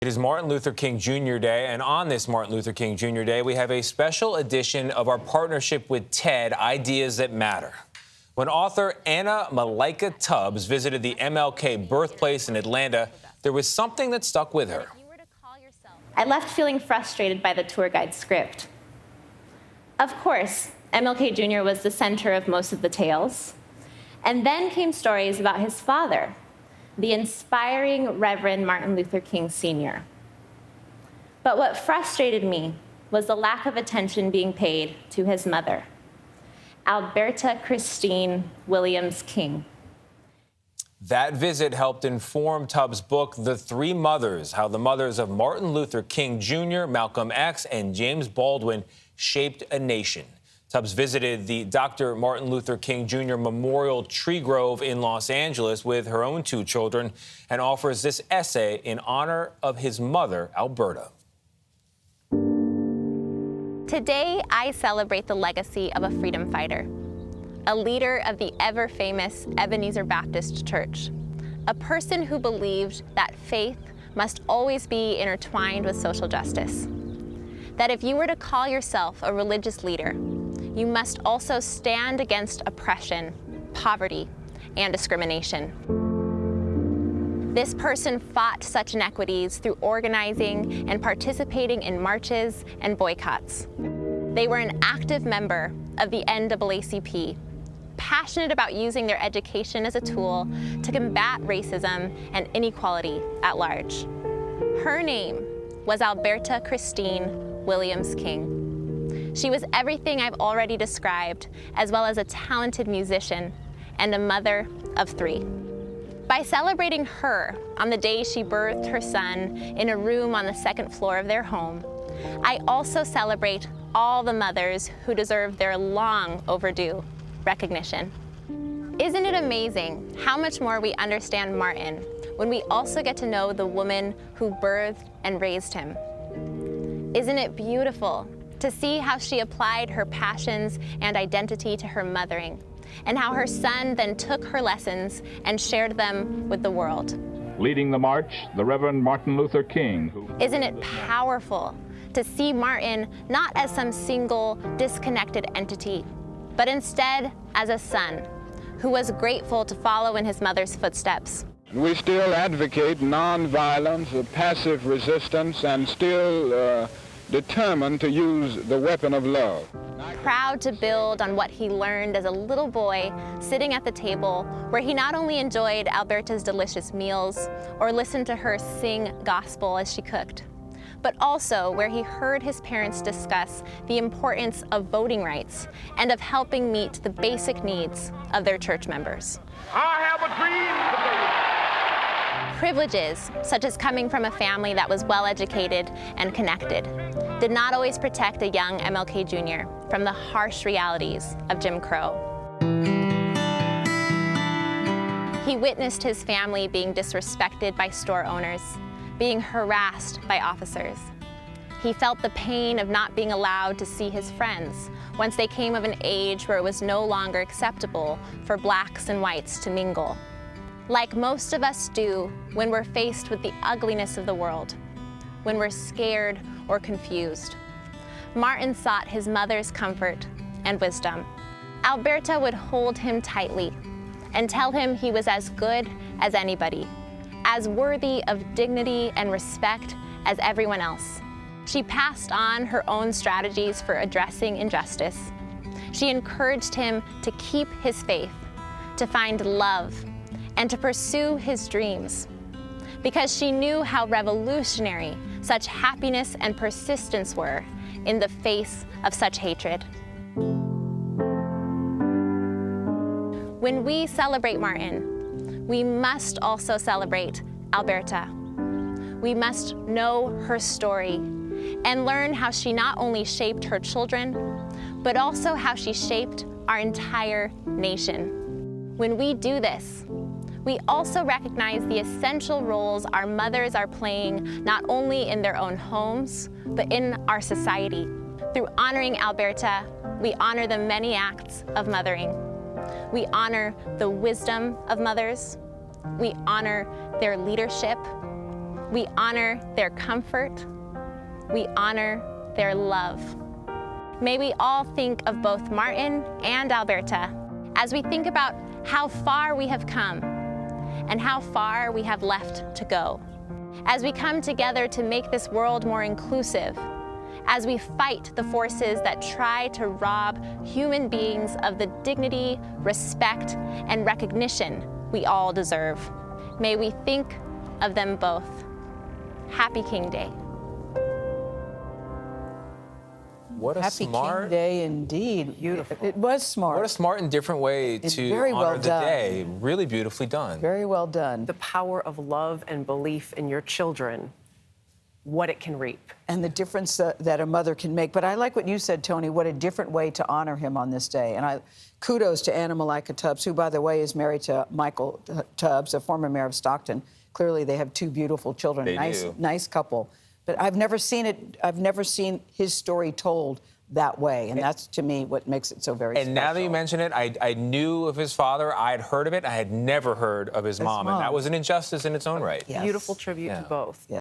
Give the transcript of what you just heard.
It is Martin Luther King Jr. Day, and on this Martin Luther King Jr. Day, we have a special edition of our partnership with TED, Ideas That Matter. When author Anna Malaika Tubbs visited the MLK birthplace in Atlanta, there was something that stuck with her. I left feeling frustrated by the tour guide script. Of course, MLK Jr. was the center of most of the tales. And then came stories about his father, the inspiring Reverend Martin Luther King Sr. But what frustrated me was the lack of attention being paid to his mother, Alberta Williams King. That visit helped inform Tubbs' book, The Three Mothers, how the mothers of Martin Luther King Jr., Malcolm X, and James Baldwin shaped a nation. Tubbs visited the Dr. Martin Luther King Jr. Memorial Tree Grove in Los Angeles with her own two children and offers this essay in honor of his mother, Alberta. Today, I celebrate the legacy of a freedom fighter, a leader of the ever-famous Ebenezer Baptist Church, a person who believed that faith must always be intertwined with social justice, that if you were to call yourself a religious leader, you must also stand against oppression, poverty, and discrimination. This person fought such inequities through organizing and participating in marches and boycotts. They were an active member of the NAACP, passionate about using their education as a tool to combat racism and inequality at large. Her name was Alberta Williams King. She was everything I've already described, as well as a talented musician and a mother of three. By celebrating her on the day she birthed her son in a room on the second floor of their home, I also celebrate all the mothers who deserve their long overdue recognition. Isn't it amazing how much more we understand Martin when we also get to know the woman who birthed and raised him? Isn't it beautiful to see how she applied her passions and identity to her mothering, and how her son then took her lessons and shared them with the world? Leading the march, the Reverend Martin Luther King. Isn't it powerful to see Martin not as some single, disconnected entity, but instead as a son who was grateful to follow in his mother's footsteps? We still advocate nonviolence, passive resistance, and still determined to use the weapon of love. Proud to build on what he learned as a little boy sitting at the table where he not only enjoyed Alberta's delicious meals or listened to her sing gospel as she cooked, but also where he heard his parents discuss the importance of voting rights and of helping meet the basic needs of their church members. I have a dream. Privileges, such as coming from a family that was well-educated and connected, did not always protect a young MLK Jr. from the harsh realities of Jim Crow. He witnessed his family being disrespected by store owners, being harassed by officers. He felt the pain of not being allowed to see his friends once they came of an age where it was no longer acceptable for blacks and whites to mingle. Like most of us do when we're faced with the ugliness of the world, when we're scared or confused, Martin sought his mother's comfort and wisdom. Alberta would hold him tightly and tell him he was as good as anybody, as worthy of dignity and respect as everyone else. She passed on her own strategies for addressing injustice. She encouraged him to keep his faith, to find love, and to pursue his dreams, because she knew how revolutionary such happiness and persistence were in the face of such hatred. When we celebrate Martin, we must also celebrate Alberta. We must know her story and learn how she not only shaped her children, but also how she shaped our entire nation. When we do this, we also recognize the essential roles our mothers are playing not only in their own homes, but in our society. Through honoring Alberta, we honor the many acts of mothering. We honor the wisdom of mothers. We honor their leadership. We honor their comfort. We honor their love. May we all think of both Martin and Alberta as we think about how far we have come and how far we have left to go. As we come together to make this world more inclusive, as we fight the forces that try to rob human beings of the dignity, respect, and recognition we all deserve. May we think of them both. Happy King Day. What a Happy smart King Day indeed. Beautiful. It was smart. What a smart and different way It's to very honor well the done. day. Really beautifully done. Very well done. The power of love and belief in your children, what it can reap. And the difference that a mother can make. But I like what you said, Tony, what a different way to honor him on this day. And kudos to Anna Malaika Tubbs, who, by the way, is married to Michael Tubbs, a former mayor of Stockton. Clearly, they have two beautiful children. They do. Nice couple. But I've never seen his story told that way. And that's, to me, what makes it so very special. And now that you mention it, I knew of his father. I had heard of it. I had never heard of his mom. And that was an injustice in its own right. Yes. Beautiful tribute Yeah. to both. Yes.